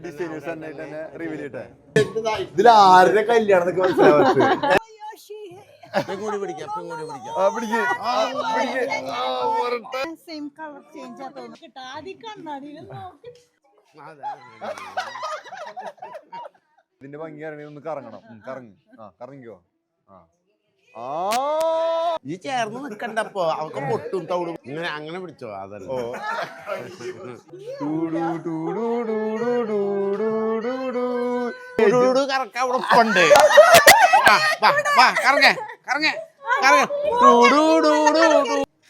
Designers തന്നെ reveal ചെയ്യട്ടെ. ഇതിൽ ആരുടെ കല്യാണം മനസ്സിലാവാത്ത ഇതിന്റെ ഭംഗി ഇറങ്ങി ഒന്ന് കറങ്ങണം. കറങ്ങി കറങ്ങിക്കോ. ഈ ചേർന്ന് നിക്കണ്ടപ്പോ അവർക്ക് പൊട്ടും തവിടും ഇങ്ങനെ അങ്ങനെ പിടിച്ചോ. അതല്ല കറക്കാൻ ഉറപ്പുണ്ട്.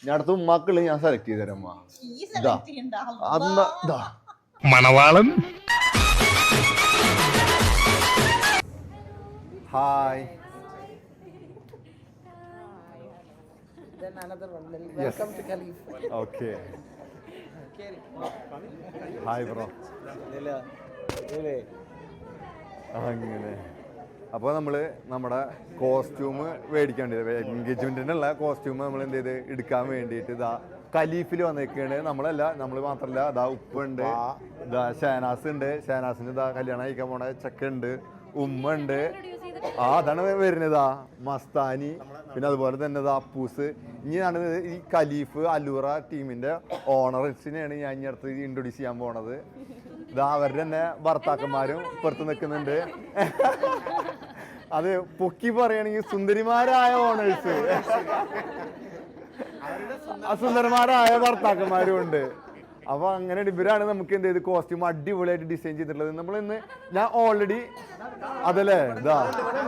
ഞാൻ അടുത്ത ഉമ്മാക്കുള്ള ഞാൻ select ചെയ്തരാം. Manavalan hi. Then another one. Welcome to Khalif. Okay. Hi bro. അങ്ങനെ അപ്പോൾ നമ്മള് നമ്മുടെ കോസ്റ്റ്യൂം മേടിക്കാൻ വേണ്ടി എൻഗേജ്മെന്റിനുള്ള കോസ്റ്റ്യൂം നമ്മൾ എന്ത് ചെയ്ത് എടുക്കാൻ വേണ്ടിയിട്ട് ഇതാ ഖലീഫിൽ വന്നേക്കാണ്. നമ്മൾ മാത്രമല്ല ഇതാ ഉപ്പുണ്ട്, ഇതാ ഷാനാസ് ഉണ്ട്, ഷാനാസിന് ഇതാ കല്യാണം കഴിക്കാൻ പോണ ചെക്കുണ്ട്, ഉമ്മ ഉണ്ട്. അതാണ് വരുന്നതാ മസ്താനി, പിന്നെ അതുപോലെ തന്നെ അപ്പൂസ്. ഇനിയാണ് ഈ ഖലീഫ് അലൂറ ടീമിന്റെ ഓണേഴ്സിനെയാണ് ഞാൻ ഇനി അടുത്ത് ഇൻട്രൊഡ്യൂസ് ചെയ്യാൻ പോണത്. ഇതാ അവരുടെ തന്നെ ഭർത്താക്കന്മാരും പുറത്ത് നിൽക്കുന്നുണ്ട്. അത് പൊക്കി പറയുകയാണെങ്കിൽ സുന്ദരിമാരായ ഓണേഴ്സ്, സുന്ദരന്മാരായ ഭർത്താക്കന്മാരും ഉണ്ട്. അപ്പൊ അങ്ങനെ ഇവരാണ് നമുക്ക് എന്ത് ചെയ്ത് കോസ്റ്റ്യൂം അടിപൊളിയായിട്ട് ഡിസൈൻ ചെയ്തിട്ടുള്ളത്. നമ്മളിന്ന് ഞാൻ ഓൾറെഡി അതല്ലേ ഇതാ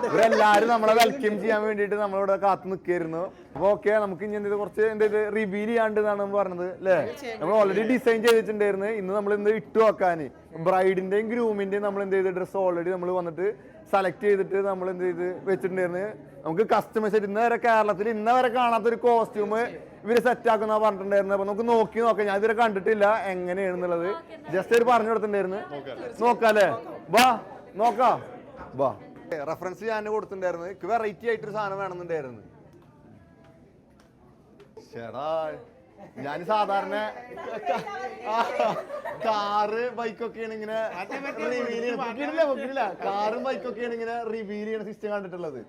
ഇവരെല്ലാരും നമ്മളെ വെൽക്കം ചെയ്യാൻ വേണ്ടിയിട്ട് നമ്മളിവിടെ കാത്തു നിൽക്കായിരുന്നു. അപ്പൊ ഓക്കെ, നമുക്ക് ഇനി എന്ത് കുറച്ച് എന്ത് റിവീൽ ചെയ്യാണ്ട് എന്നാണ് നമ്മൾ പറഞ്ഞത് അല്ലേ. നമ്മൾ ഓൾറെഡി ഡിസൈൻ ചെയ്തിട്ടുണ്ടായിരുന്നു. ഇന്ന് നമ്മൾ ഇന്ന് ഇട്ട് വെക്കാന് ബ്രൈഡിന്റെയും ഗ്രൂമിന്റെയും നമ്മൾ എന്ത് ചെയ്ത് ഡ്രസ്സ് ഓൾറെഡി നമ്മൾ വന്നിട്ട് സെലക്ട് ചെയ്തിട്ട് നമ്മൾ എന്ത് ചെയ്ത് വെച്ചിട്ടുണ്ടായിരുന്നു. നമുക്ക് കസ്റ്റമൈസ് ആയിട്ട് ഇന്നവരെ കേരളത്തിൽ ഇന്നവരെ കാണാത്തൊരു കോസ്റ്റ്യൂം ഇവര് സെറ്റ് ആക്കുന്ന പറഞ്ഞിട്ടുണ്ടായിരുന്നു. അപ്പൊ നമുക്ക് നോക്കാം. ഞാൻ ഇതുവരെ കണ്ടിട്ടില്ല എങ്ങനെയാണെന്നുള്ളത്. ജസ്റ്റ് ഒരു പറഞ്ഞു കൊടുത്തിട്ടുണ്ടായിരുന്നു. നോക്കാല്ലേ, വാ നോക്കാം, വാ. റെഫറൻസ് ഞാൻ കൊടുത്തിട്ടുണ്ടായിരുന്നു. എനിക്ക് വെറൈറ്റി ആയിട്ടൊരു സാധനം വേണമെന്നുണ്ടായിരുന്നു. ചേടാ ഞാൻ സാധാരണ കാറ് ബൈക്കൊക്കെയാണ് ഇങ്ങനെ കാറും ബൈക്കൊക്കെയാണ് ഇങ്ങനെ റിവീൽ ചെയ്യണ സിസ്റ്റം കണ്ടിട്ടുള്ളത്.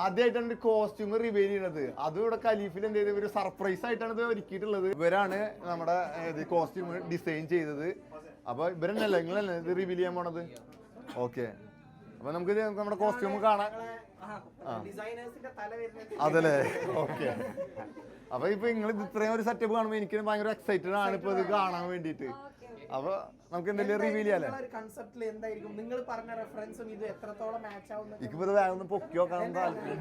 ആദ്യമായിട്ടാണ് ഒരു കോസ്റ്റ്യൂം റിവീൽ ചെയ്യണത്. അതും ഇവിടെ ഖലീഫിൽ എന്ത് ചെയ്ത് ഒരു സർപ്രൈസ് ആയിട്ടാണ് ഇത് ഒരുക്കിയിട്ടുള്ളത്. ഇവരാണ് നമ്മുടെ കോസ്റ്റ്യൂം ഡിസൈൻ ചെയ്തത്. അപ്പൊ ഇവരെന്നല്ലേ നിങ്ങളല്ലേ ഇത് റിവീൽ ചെയ്യാൻ പോണത്. ഓക്കെ, അപ്പൊ നമുക്ക് നമ്മുടെ കോസ്റ്റ്യൂം കാണാം. അതല്ലേ, ഓക്കെ. അപ്പൊ ഇപ്പൊ നിങ്ങൾ ഇത്രയും ഒരു സെറ്റപ്പ് കാണുമ്പോ എനിക്ക് ഭയങ്കര എക്സൈറ്റഡ് ആണ് ഇപ്പൊ ഇത് കാണാൻ വേണ്ടിട്ട്. അപ്പൊ നമുക്ക് എന്തെങ്കിലും റിവീൽ ചെയ്യാല്ലേ. എനിക്കിപ്പോ ഇത് വേഗം ഒന്ന് പൊക്കി നോക്കാൻ താല്പര്യം.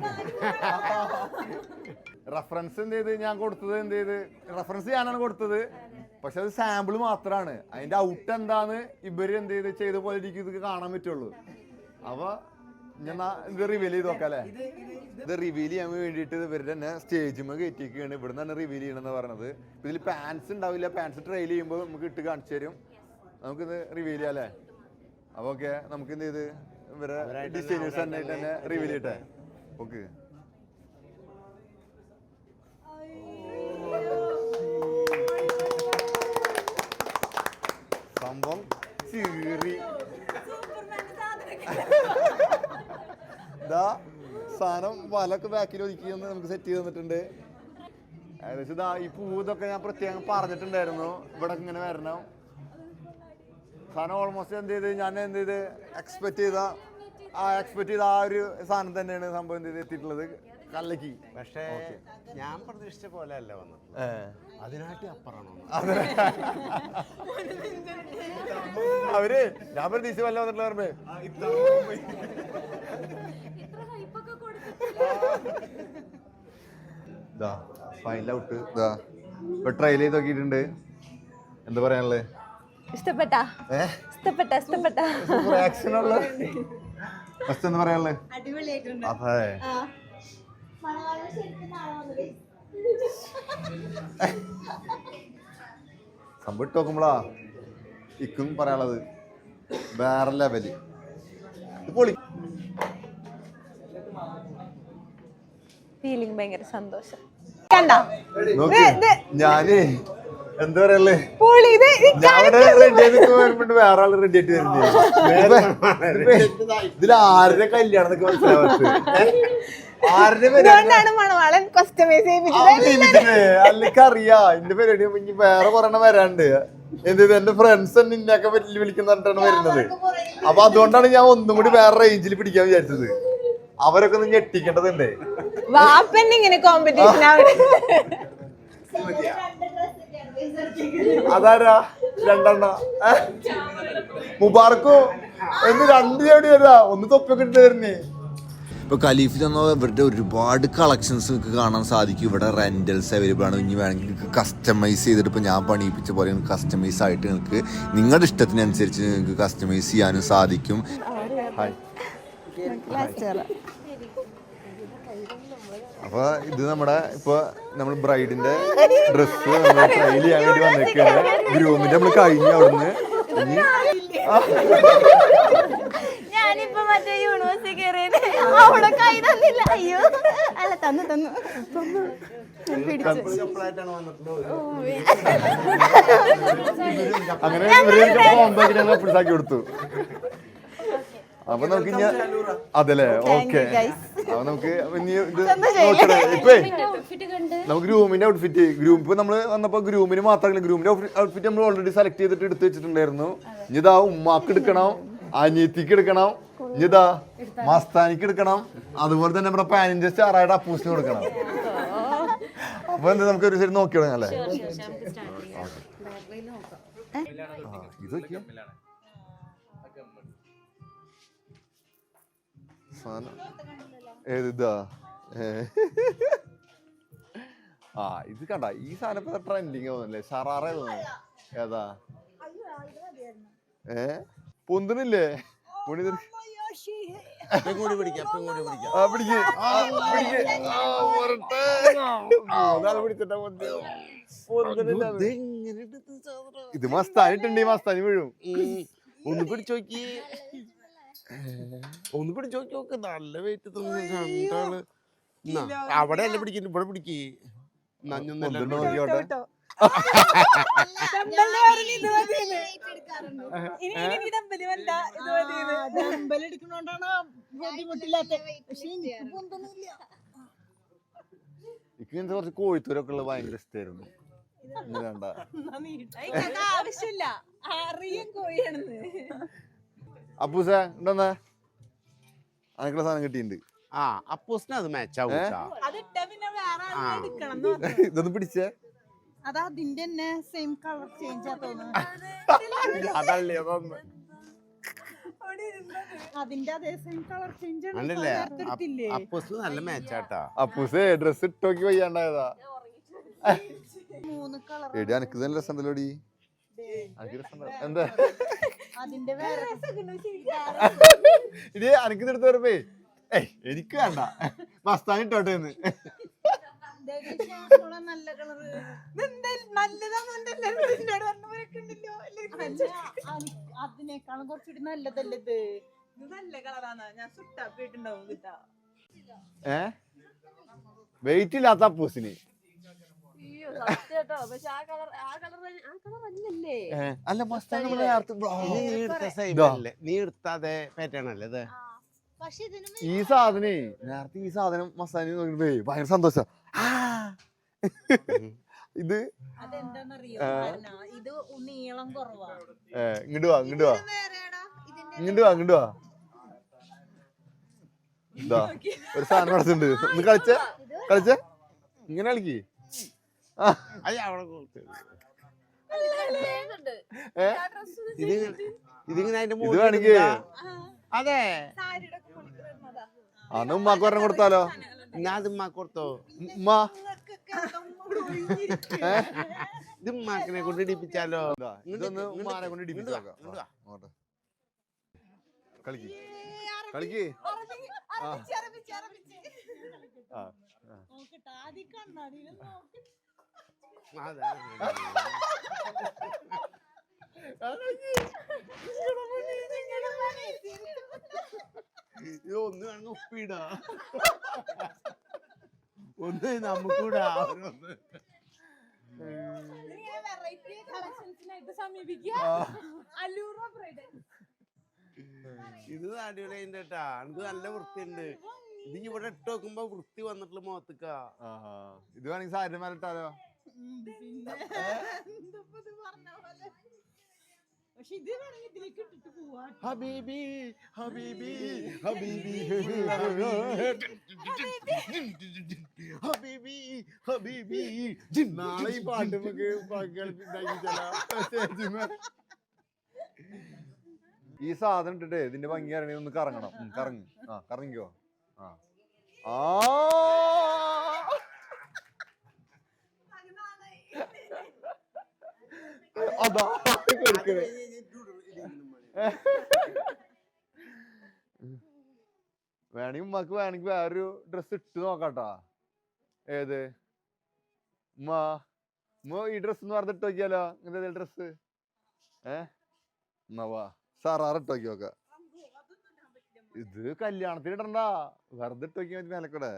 റെഫറൻസ് എന്ത് ചെയ്ത് ഞാൻ കൊടുത്തത് എന്ത് ചെയ്ത് റെഫറൻസ് ഞാനാണ് കൊടുത്തത്. പക്ഷെ അത് സാമ്പിൾ മാത്രമാണ്. അതിന്റെ ഔട്ട് എന്താന്ന് ഇവര് എന്ത് ചെയ്ത പോലെ എനിക്ക് ഇത് കാണാൻ പറ്റുള്ളൂ. അപ്പൊ ഞാൻ ഇത് റിവീൽ ചെയ്ത് നോക്കാം അല്ലേ. ഇത് റിവീൽ ചെയ്യാൻ വേണ്ടിയിട്ട് ഇവരുടെ തന്നെ സ്റ്റേജിൽ കയറ്റിയൊക്കെയാണ്. ഇവിടെ നിന്നാണ് റിവീൽ ചെയ്യണമെന്ന് പറഞ്ഞത്. ഇതിൽ പാൻസ് ഉണ്ടാവില്ല. പാൻസ് ട്രയൽ ചെയ്യുമ്പോൾ നമുക്ക് ഇട്ട് കാണിച്ചു തരും. നമുക്കിത് റിവീൽ ചെയ്യാം അല്ലേ. അപ്പൊ ഓക്കെ, നമുക്ക് എന്ത് ചെയ്ത് ഇവരെ ഡിസൈനേഴ്സ് തന്നെ റിവീൽ ചെയ്യട്ടെ. ഓക്കെ, സംഭവം ചീറി ഇതാ സാധനം വലൊക്കെ ബാക്കിൽ ഒതുക്കി നമുക്ക് സെറ്റ് ചെയ്ത് തന്നിട്ടുണ്ട്. ഏകദേശം ഇതാ ഈ പൂതൊക്കെ ഞാൻ പ്രത്യേകം പറഞ്ഞിട്ടുണ്ടായിരുന്നു ഇവിടെ ഇങ്ങനെ വരണം. സാധനം ഓൾമോസ്റ്റ് എന്ത് ചെയ്ത് ഞാൻ എന്ത് ചെയ്ത് എക്സ്പെക്ട് ചെയ്ത ആ ഒരു സാധനം തന്നെയാണ് സംഭവം എന്ത് ചെയ്ത് എത്തിയിട്ടുള്ളത് കല്ലക്ക്. പക്ഷേ ഞാൻ പ്രതീക്ഷിച്ച പോലെ അല്ല വന്നത്. അതിനായിട്ട് അപ്പുറമാണോ അവര് ഞാൻ പ്രതീക്ഷിച്ച പോലെ വന്നിട്ടുള്ള പറഞ്ഞേ. ഫൈനൽ ഔട്ട് ഇപ്പൊ ട്രയൽ ചെയ്ത് നോക്കിയിട്ടുണ്ട്. എന്താ പറയാനുള്ളത്? ഇഷ്ടപ്പെട്ടാ? ഫസ്റ്റ് എന്താ പറയാനുള്ളത്? അതെ, സംഭവം ഇട്ട് നോക്കുമ്പോളാ ഇക്കും പറയാനുള്ളത് വേറെ ലെവല്. പൊളി ഫീലിംഗ്, ഭയങ്കര സന്തോഷം. ഞാന് എന്താ പറയല്ലേ ഞാൻ റെഡി ആയിട്ട് വരുമ്പോണ്ട് വേറെ ആള് റെഡി ആയിട്ട് വരുന്നേ. ഇതിൽ ആരുടെ കല്യാണം എന്നൊക്കെ മനസ്സിലാവാത്ത ആരുടെ അല്ലെങ്കിൽ അറിയാ എന്റെ പരിപാടി ഇനി വേറെ പറയണ വരാണ്ട് എന്ത് എന്റെ ഫ്രണ്ട്സ് തന്നെ ഇന്നൊക്കെ വിളിക്കുന്ന പറഞ്ഞിട്ടാണ് വരുന്നത്. അപ്പൊ അതുകൊണ്ടാണ് ഞാൻ ഒന്നും കൂടി വേറെ റേഞ്ചിൽ പിടിക്കാൻ വിചാരിച്ചത്. അവരൊക്കെ ഒന്ന് ഞെട്ടിക്കേണ്ടതുണ്ട്. അതാരാ രണ്ടെണ്ണ മുബാർക്കോ എന്ന് രണ്ട് എവിടെ വരാ ഒന്ന് തൊപ്പൊക്കെ ഇട്ട് വരുന്നേ. ഇപ്പോൾ ഖലീഫിൽ നിന്ന് ഇവരുടെ ഒരുപാട് കളക്ഷൻസ് നിങ്ങൾക്ക് കാണാൻ സാധിക്കും. ഇവിടെ റെൻ്റൽസ് അവൈലബിൾ ആണ്. ഇനി വേണമെങ്കിൽ നിങ്ങൾക്ക് കസ്റ്റമൈസ് ചെയ്തിട്ട് ഇപ്പോൾ ഞാൻ പണിയിപ്പിച്ച പോലെ നിങ്ങൾക്ക് കസ്റ്റമൈസ് ആയിട്ട് നിങ്ങൾക്ക് നിങ്ങളുടെ ഇഷ്ടത്തിനനുസരിച്ച് നിങ്ങൾക്ക് കസ്റ്റമൈസ് ചെയ്യാനും സാധിക്കും. അപ്പോൾ ഇത് നമ്മുടെ ഇപ്പോൾ നമ്മൾ ബ്രൈഡിന്റെ ഡ്രസ്സ് നമ്മൾ ട്രയൽ ചെയ്യാൻ വേണ്ടി വന്നേക്കാണ്. ഗ്രൂമിന്റെ നമ്മൾ കഴിഞ്ഞ അവിടുന്ന് ഇനി ഞാനിപ്പോ മറ്റേ യൂണിവേഴ്സിറ്റി കയറിയത് അവിടെ കൈ തന്നില്ല. അയ്യോ അല്ല തന്നു അങ്ങനെ പിടിച്ചാക്കി കൊടുത്തു. അപ്പൊ നമുക്ക് ഇനി അതല്ലേ ഓക്കെ. അപ്പൊ നമുക്ക് ഇനി ഇത് നോക്കണേ. ഇപ്പേ നമുക്ക് ഗ്രൂമിന്റെ ഔട്ട്ഫിറ്റ് ഇപ്പൊ നമ്മള് വന്നപ്പോ ഗ്രൂമിന് മാത്രമല്ല ഗ്രൂമിന്റെ ഔട്ട്ഫിറ്റ് നമ്മൾ ഓൾറെഡി സെലക്ട് ചെയ്തിട്ട് എടുത്ത് വെച്ചിട്ടുണ്ടായിരുന്നു. ഇനി ഇതാ ഉമ്മാക്ക് എടുക്കണം, അനിയത്തിക്ക് എടുക്കണം, ഇനി ഇതാ മസ്താനിക്ക് എടുക്കണം, അതുപോലെ തന്നെ നമ്മുടെ പാനിന്റെ സ്റ്റാറായിട്ട് അപ്പൂസിന് കൊടുക്കണം. അപ്പൊ എന്താ നമുക്ക് ഒരു ശരി നോക്കിയോളാം അല്ലേ? ഇത് ഏതാ ഇത് കണ്ട ഈ സാധനം ഇപ്പൊ ട്രെൻഡിങ് ആവുന്നല്ലേ? ഷറാറ ഏതാ പൊന്തുന്നില്ലേ? ഇത് മസ്താനിട്ടുണ്ട്. മസ്താനി വീഴും. ഒന്ന് പിടിച്ചു നോക്കി നോക്ക്. നല്ല വെയിറ്റ് രണ്ടാള് അവിടെ അല്ല പിടിക്കുന്നു, ഇവിടെ പിടിക്കേ. നോക്കിയോട്ടെ. ഇങ്ങനത്തെ കുറച്ച് കോഴിത്തൂരൊക്കെ ഉള്ളത് ഭയങ്കര ഇഷ്ടമായിരുന്നു. വേണ്ട ആവശ്യമില്ല, അറിയാൻ കോഴിയാണെന്ന്. അപ്പൂസ ഉണ്ടെന്നാ അനക്കുള്ള സാധനം കിട്ടിയിട്ടുണ്ട്. അപ്പൂസിന് അത് മാച്ച് ആവും. ഇതൊന്ന് പിടിച്ചേ. അതാ അതിന്റെ തന്നെ സെയിം കളർ ചേഞ്ച് തോന്നുന്നു. അതല്ലേ അതൊന്ന് അതിന്റെ അതേ സെയിം കളർ ചേഞ്ച് ആണല്ലേ? അപ്പൂസിന് നല്ല മാച്ചാട്ടാ. അപ്പൂസേ ഡ്രസ് ഇട്ടോക്കി വയ്യാണ്ടായതാ. മൂന്ന് കളർ എടി അനക്ക് തന്നെ രസം ഉണ്ടല്ലോടി. എന്താ ഇടി അനക്ക് എടുത്ത് വരുമ്പേ എനിക്ക് വേണ്ട മസ്താൻ ഇട്ടോട്ടെ എന്ന്. നല്ല കളർ അതിനേക്കാളും കുറച്ചുകൂടി നല്ലതല്ലേ ഇത്? നല്ല കളറാണ്. ഞാൻ സുട്ടാപ്പിട്ടുണ്ടാവും. വെയിറ്റ് ഇല്ലാത്ത അപ്പൂസിന് അല്ല മസ്താൻ നീ എടുത്താതെ പാറ്റേൺ അല്ലേ ഇത്? ഈ സാധനേ നേരത്തെ ഈ സാധനം മസ്താനി നോക്കിട്ടേ ഭയങ്കര സന്തോഷം. ഇത് ഇത് നീളം കുറവാ. ഇങ്ങോട്ട് വാ ഇങ്ങോട്ട് വാ ഇങ്ങോട്ട് വാ ഇങ്ങോട്ട് വാ. ഇതാ ഒരു സാധനം നടത്തുന്നുണ്ട്. ഒന്ന് കളിച്ചേ കളിച്ചേ ഇങ്ങനെ കളിക്ക്. ഇതിങ്ങനെ അതിന്റെ ഇത് വേണമെങ്കിൽ അതെ അന്ന് ഉമ്മാക്ക് പറഞ്ഞ കൊടുത്താലോ? ഞാൻ അത് ഉമ്മാക്ക് കൊടുത്തോ? ഉമ്മ ഇത് ഉമ്മാക്കിനെ കൊണ്ട് ഇടിപ്പിച്ചാലോ? ഇതൊന്ന് ഉമ്മാനെ കൊണ്ട് ഇടിപ്പിച്ചോക്കാം. കളിക്ക് കളിക്ക്. ഒന്ന് വേണമെങ്കിൽ ഉപ്പിടാ, ഒന്ന് നമുക്കൂടാ. ഇത് അടിപൊളിയുണ്ട് കേട്ടാ, എനിക്ക് നല്ല വൃത്തിയുണ്ട്. ഇത് ഇവിടെ ഇട്ട് നോക്കുമ്പോ വൃത്തി വന്നിട്ടുള്ള മുഖത്തേക്ക. ഇത് വേണമെങ്കിൽ സാരി മേലിട്ടാലോ? ഹബീബി ഹബീബി ഹബീബി ഹബീബി ഹബീബി. നാളെ ഈ പാട്ട് നമുക്ക് ഈ സാധനം ഇട്ടിട്ട് ഇതിന്റെ ഭംഗി അറിയണേ ഒന്ന് കറങ്ങണം. കറങ്ങി കറങ്ങിക്കോ. അതാ വേണമെങ്കിൽ ഉമ്മക്ക് വേണമെങ്കിൽ വേറൊരു ഡ്രസ് ഇട്ട് നോക്കാട്ടാ. ഏത് ഉമ്മ ഈ ഡ്രസ് എന്ന് പറഞ്ഞിട്ട് നോക്കിയാലോ? ഇങ്ങനത്തെ ഡ്രസ് വാ സാറാറ് ഇട്ട് നോക്കി നോക്ക. ഇത് കല്യാണത്തിന് ഇടണ്ട, വെറുതെ ഇട്ട് നോക്കിയാൽ മതി. മേലക്കൂടെ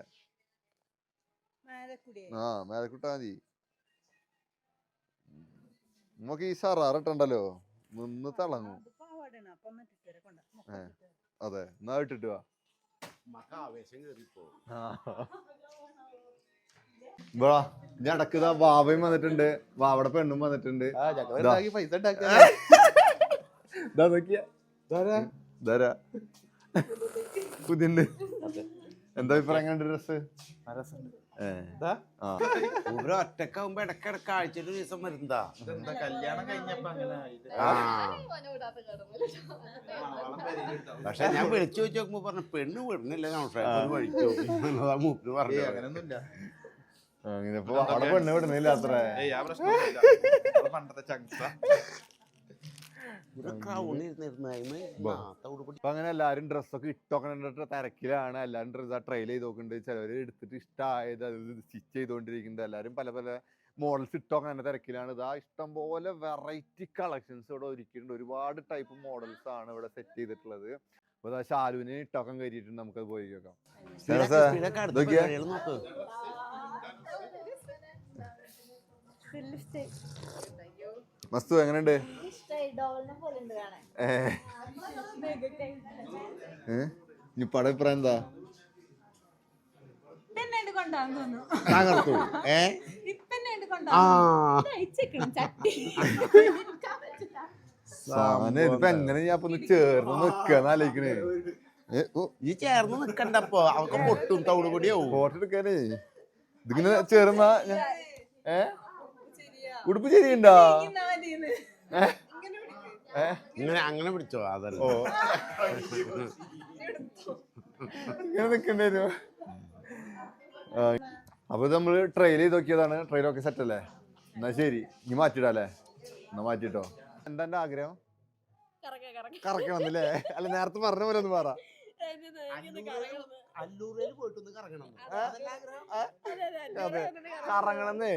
മേലക്കൂട്ടാ മതി. നമുക്ക് ഈ സാറാറ് ഇട്ടണ്ടല്ലോ, നിന്ന് തിളങ്ങും. അതെ, എന്നാ ഇട്ടിട്ട് വാ. ഞാൻ ഇടക്കുതാ വാവയും വന്നിട്ടുണ്ട്, വാവയുടെ പെണ്ണും വന്നിട്ടുണ്ട്. പൈസ പുതിയുണ്ട്. എന്താ അഭിപ്രായം? എങ്ങനെ ഡ്രസ്? ഒറ്റക്കാവുമ്പോ ഇടക്കിടക്ക് ആഴ്ചയിൽ ഒരു ദിവസം വരുന്നതാ. കല്യാണം കഴിഞ്ഞപ്പോ പക്ഷെ ഞാൻ വിളിച്ചു ചോദിച്ചു നോക്കുമ്പോ പറഞ്ഞു പെണ്ണ് വിടുന്നില്ല, വഴിക്കോ മൂപ്പര് പറഞ്ഞു. അങ്ങനെയൊന്നുമില്ല. അങ്ങനെപ്പോ അവിടെ പെണ്ണ് വിടുന്നില്ല അത്ര. പണ്ടത്തെ ചങ്സ. അപ്പൊ അങ്ങനെ എല്ലാരും ഡ്രസ്സൊക്കെ ഇട്ടോക്കണ തിരക്കിലാണ്. എല്ലാരും ഡ്രസ്സ് ട്രയൽ ചെയ്ത് നോക്കുന്നുണ്ട്. ചിലവര് എടുത്തിട്ട് ഇഷ്ടമായത് അത് സ്റ്റിച്ച് ചെയ്തോണ്ടിരിക്കുന്നുണ്ട്. എല്ലാരും പല പല മോഡൽസ് ഇട്ടോക്കണ തിരക്കിലാണ്. ഇതാ ഇഷ്ടം പോലെ വെറൈറ്റി കളക്ഷൻസ് ഇവിടെ ഒരുക്കിയിട്ടുണ്ട്. ഒരുപാട് ടൈപ്പ് മോഡൽസ് ആണ് ഇവിടെ സെറ്റ് ചെയ്തിട്ടുള്ളത്. അപ്പൊ ഇതാ ഷാലുവിന് ഇട്ടോക്കം കയറ്റിയിട്ടുണ്ട്. നമുക്കത് പോയി നോക്കാം. മസ്തു എങ്ങനെയുണ്ട്? ഇനിയിപ്പോ അഭിപ്രായം എന്താ? തകർത്തു. ഇതിപ്പോ എങ്ങനെ ഞാൻ ഇപ്പൊ ചേർന്ന് നിക്കാന്ന് ആലോചിക്കണേ. ഈ ചേർന്ന് നിക്കണ്ടപ്പോ അവർക്ക് പൊട്ടും തവിട് പൊടിയാവും. ഫോട്ടോ എടുക്കാനേ ഇതിങ്ങനെ ചേർന്ന ഉടുപ്പ് ശരിയുണ്ടോ? അങ്ങനെ പിടിച്ചോ? അതല്ല ഇങ്ങനെ നിക്കണ്ടേനു. അപ്പൊ നമ്മള് ട്രെയിൽ ചെയ്ത് നോക്കിയതാണ്. ട്രെയിലൊക്കെ സെറ്റ് അല്ലേ? എന്നാ ശരി, ഇനി മാറ്റിടാല്ലേ? എന്നാ മാറ്റിട്ടോ. എന്താ എന്റെ ആഗ്രഹം? കറക്കണമെന്നല്ലേ? അല്ല നേരത്തെ പറഞ്ഞ പോലെ ഒന്ന് പറ. അതെ, കറങ്ങണമെന്നേ.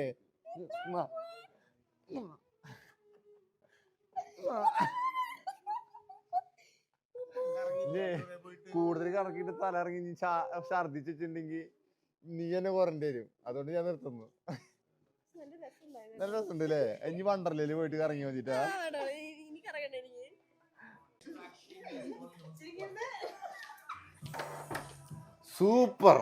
കൂടുതൽ കറക്കിട്ട് തല ഇറങ്ങി നീ ഛർദിച്ചിട്ടുണ്ടെങ്കിൽ നീ എന്നെ കുറേണ്ടി വരും. അതുകൊണ്ട് ഞാൻ നിർത്തുന്നു. നല്ല രസമുണ്ട് അല്ലേ? ഇനി വണ്ടർലയിൽ പോയിട്ട് കറങ്ങി മതിട്ടാ. സൂപ്പർ.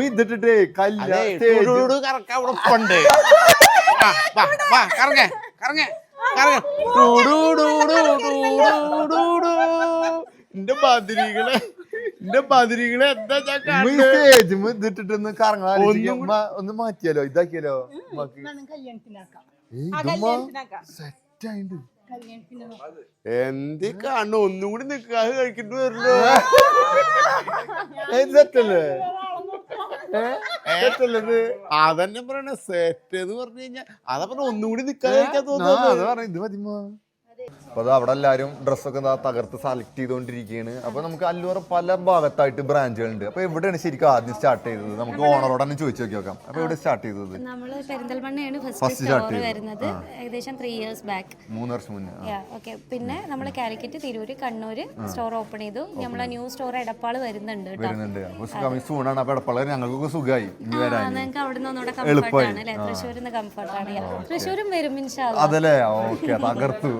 ഇതിട്ടിട്ടേ കറക്കാവുണ്ട്. എന്റെ ബദിരികളെ എന്താ ഇതിട്ടിട്ടൊന്ന് കറങ്ങാൻ ഒന്ന് മാറ്റിയാലോ? ഇതാക്കിയാലോ? സെറ്റായിണ്ട്. എന്ത് കാണു ഒന്നും കൂടി നിക്കാതെ കഴിക്കേണ്ടി വരില്ലോ. സെറ്റല്ലേ? അതന്നെ പറയണ സെറ്റ് എന്ന് പറഞ്ഞു കഴിഞ്ഞാ അതപ്പോ ഒന്നും കൂടി നിക്കാതെ കഴിക്കാൻ തോന്നുന്നു. ഇത് മതിമോ? അപ്പൊ അത് അവിടെ എല്ലാവരും ഡ്രസ്സൊക്കെ തകർത്ത് സെലക്ട് ചെയ്തുകൊണ്ടിരിക്കുകയാണ്. അപ്പൊ നമുക്ക് അല്ലൂർ പല ഭാഗത്തായിട്ട് ബ്രാഞ്ചുകളുണ്ട്. അപ്പൊ എവിടെയാണ് ശരിക്കും ആദ്യം സ്റ്റാർട്ട് ചെയ്തത്? നമുക്ക് ഓണറോട് തന്നെ ചോദിച്ചു നോക്കാം. അപ്പൊ എവിടെ സ്റ്റാർട്ട് ചെയ്തത്? നമ്മള് പെരിന്തൽമണ്ണയാണ് ഫസ്റ്റ് സ്റ്റോർ വരുന്നത്. ഏകദേശം 3 years ബാക്ക്, 3 വർഷം മുന്നേ. ഓക്കെ. പിന്നെ നമ്മൾ കാലിക്കറ്റ്, തിരൂര്, കണ്ണൂര് സ്റ്റോർ ഓപ്പൺ ചെയ്തു. നമ്മളെ ന്യൂ സ്റ്റോർ എടപ്പാള് വരുന്നുണ്ട് കേട്ടോ. സൂണാണ്. അപ്പൊ എടപ്പാള് ഞങ്ങൾക്കൊക്കെ സുഖമായി നിങ്ങൾക്ക് അവിടെ നിന്ന് ഒന്നുകൂടെ കംഫർട്ടാണ് അല്ലേ? തൃശ്ശൂരിൽ നിന്ന് കംഫർട്ടാണ്. തൃശ്ശൂരും വരും ഇൻഷാ അല്ലാ. അതല്ലേ? ഓക്കെ, തകർത്തു.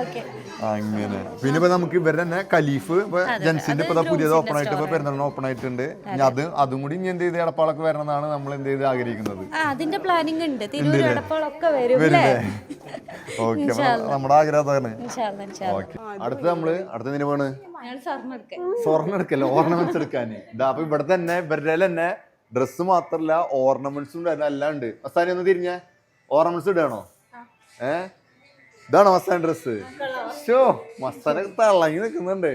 ഓക്കെ, അങ്ങനെ. പിന്നെ ഇപ്പൊ നമുക്ക് ഇവരുടെ തന്നെ ഖലീഫ് ജൻസിന്റെ ഇപ്പൊ പുതിയത് ഓപ്പൺ ആയിട്ട് ഇപ്പൊ പെരുന്നാളിന് ഓപ്പൺ ആയിട്ടുണ്ട്. ഇനി അതും കൂടി ഇനി എന്ത് ചെയ്ത് എടപ്പാളൊക്കെ വരണമെന്നാണ് നമ്മൾ എന്ത് ചെയ്ത് ആഗ്രഹിക്കുന്നത്. അതിന്റെ പ്ലാനിങ് ഉണ്ട്. തിരൂര്, എടപ്പാളൊക്കെ വരും. ഓക്കെ, നമ്മുടെ ആഗ്രഹം അതാണ്. ഓക്കെ, അടുത്തതിന് പോണ് സ്വർണ്ണം എടുക്കല്ലോ, ഓർണമെന്റ്സ് എടുക്കാന്. ഇതാ അപ്പൊ ഇവിടെ തന്നെ ഇവരുടെ തന്നെ ഡ്രസ്സ് മാത്രല്ല ഓർണമെന്റ്സും എല്ലാം ഉണ്ട്. മസ്താനി ഒന്ന് തിരിഞ്ഞ ഓർണമെന്റ്സ് ഇടാണോ? ഇതാണോ മസ്താൻ ഡ്രസ്സ്? ഷോ, മസ്താനെ തിളങ്ങി നിൽക്കുന്നുണ്ട്.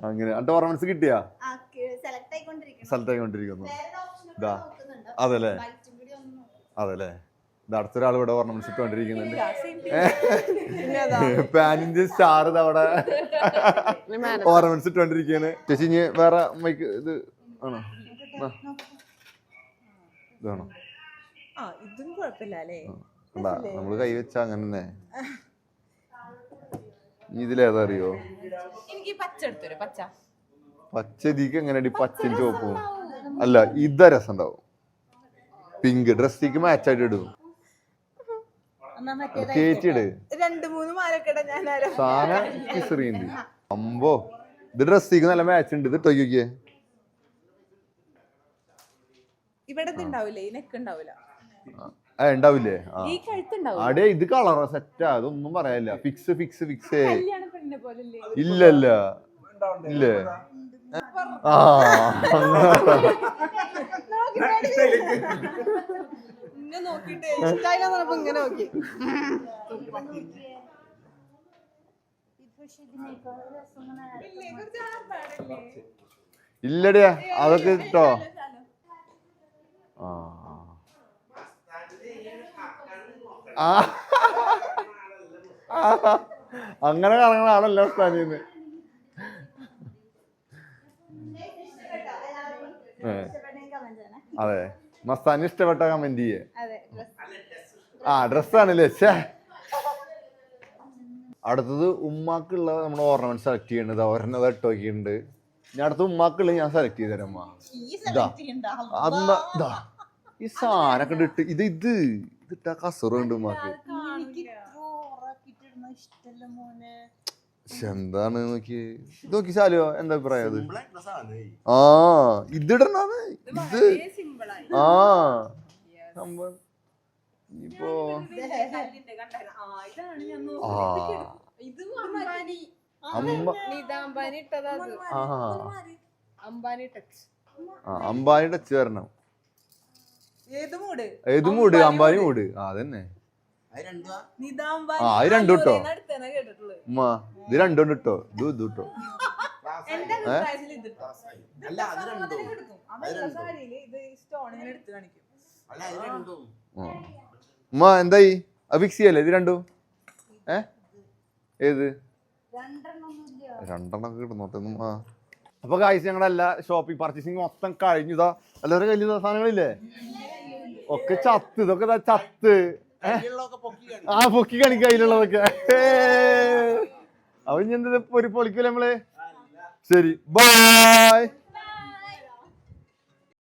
അങ്ങനെ അന്റെ ഓർണമെന്റ്സ് കിട്ടിയാ? സെലക്ട് ആയിക്കൊണ്ടിരിക്കുന്നു. ഇതാ അതല്ലേ? അതല്ലേ? ഇത് അടുത്തൊരാൾ ഇവിടെ ഓർണമെന്റ്സ് ഇട്ടുകൊണ്ടിരിക്കുന്നുണ്ട്. പാനിന്റെ സ്റ്റാർ ഇത് അവിടെ ഓർണമെന്റ്സ് ഇട്ടുകൊണ്ടിരിക്കുകയാണ്. ചേച്ചി ഇനി വേറെ മൈക്ക് ഇത് ആണോ? ഇതാണോ? ഇതും കുഴപ്പമില്ല അല്ലേ? നമ്മള് കൈ വെച്ച അങ്ങനെ തന്നെ. ഇതിലേതാ അറിയോ? പച്ച ഇതിക്ക് എങ്ങനെയാ? പച്ചയും ചുവപ്പും അല്ല, ഇതാ രസം ഉണ്ടാവും. പിങ്ക് ഡ്രസ്സിക്ക് മാച്ച് ആയിട്ട് ഇടും. കേറ്റിട് സാധനം കിസറിയുണ്ട്. അമ്പോ, ഇത് ഡ്രസ്സിക്ക് നല്ല മാച്ച് ഉണ്ട്. ഇത് ടൊയ്ക്കേ ഉണ്ടാവില്ലേ? അടേ ഇത് കളറോ സെറ്റാ? അതൊന്നും പറയാനില്ല. ഫിക്സ് ഇല്ലല്ല ഇല്ലേ? ആ ഇല്ലടിയാ, അതൊക്കെ ഇട്ടോ. അങ്ങനെ കറങ്ങണാണല്ലോ സ്ഥാനീന്ന്. അതെ, മസ്താനി ഇഷ്ടപ്പെട്ട കമന്റ് ചെയ്യേ. ഡ്രസ്സാണല്ലേ? അടുത്തത് ഉമ്മാക്കുള്ള നമ്മുടെ ഓർണമെന്റ് സെലക്ട് ചെയ്യേണ്ടത്. ഒരെണ്ണത് ഇട്ട് നോക്കിയിട്ടുണ്ട്. ഞാൻ അടുത്ത ഉമ്മാക്കുള്ള ഞാൻ സെലക്ട് ചെയ്ത് തരാം. ഈ സാധനൊക്കെ ഇട്ട് ഇതിട്ടാ കസറുണ്ട് ഉമ്മാക്ക്. എന്താണ് നോക്കി ഇത് നോക്കി ശാലോ, എന്താ അഭിപ്രായം? അത് ഇതിടണത് ഇത് സംഭവം ഇപ്പോ അംബാനി ടച്ച് വരണം. ഏത് മൂട്? അംബാനി മൂട്. അതന്നെ. അത് രണ്ടും ഇട്ടോ ഉമ്മ. ഇത് രണ്ടും ഇട്ടോ. ഇത് ഇട്ടോ. ഉമ്മ എന്തായി? ഫിക്സ് ചെയ്യല്ലേ ഇത് രണ്ടും? ഏത്? രണ്ടെണ്ണം കിട്ടുന്നോട്ടെ. അപ്പൊ കാഴ്ച ഞങ്ങളെല്ലാ ഷോപ്പിംഗ് പർച്ചേസിങ് മൊത്തം കഴിഞ്ഞതാ. എല്ലാവരും കയ്യിൽ സാധനങ്ങളില്ലേ? ഒക്കെ ചത്ത്. ഇതൊക്കെ ചത്ത് പൊക്കി കാണിക്ക കയ്യിലുള്ളതൊക്കെ. അപ്പൊ ഇനി എന്താ പൊളിക്കൂല നമ്മള്? ശരി, ബൈ.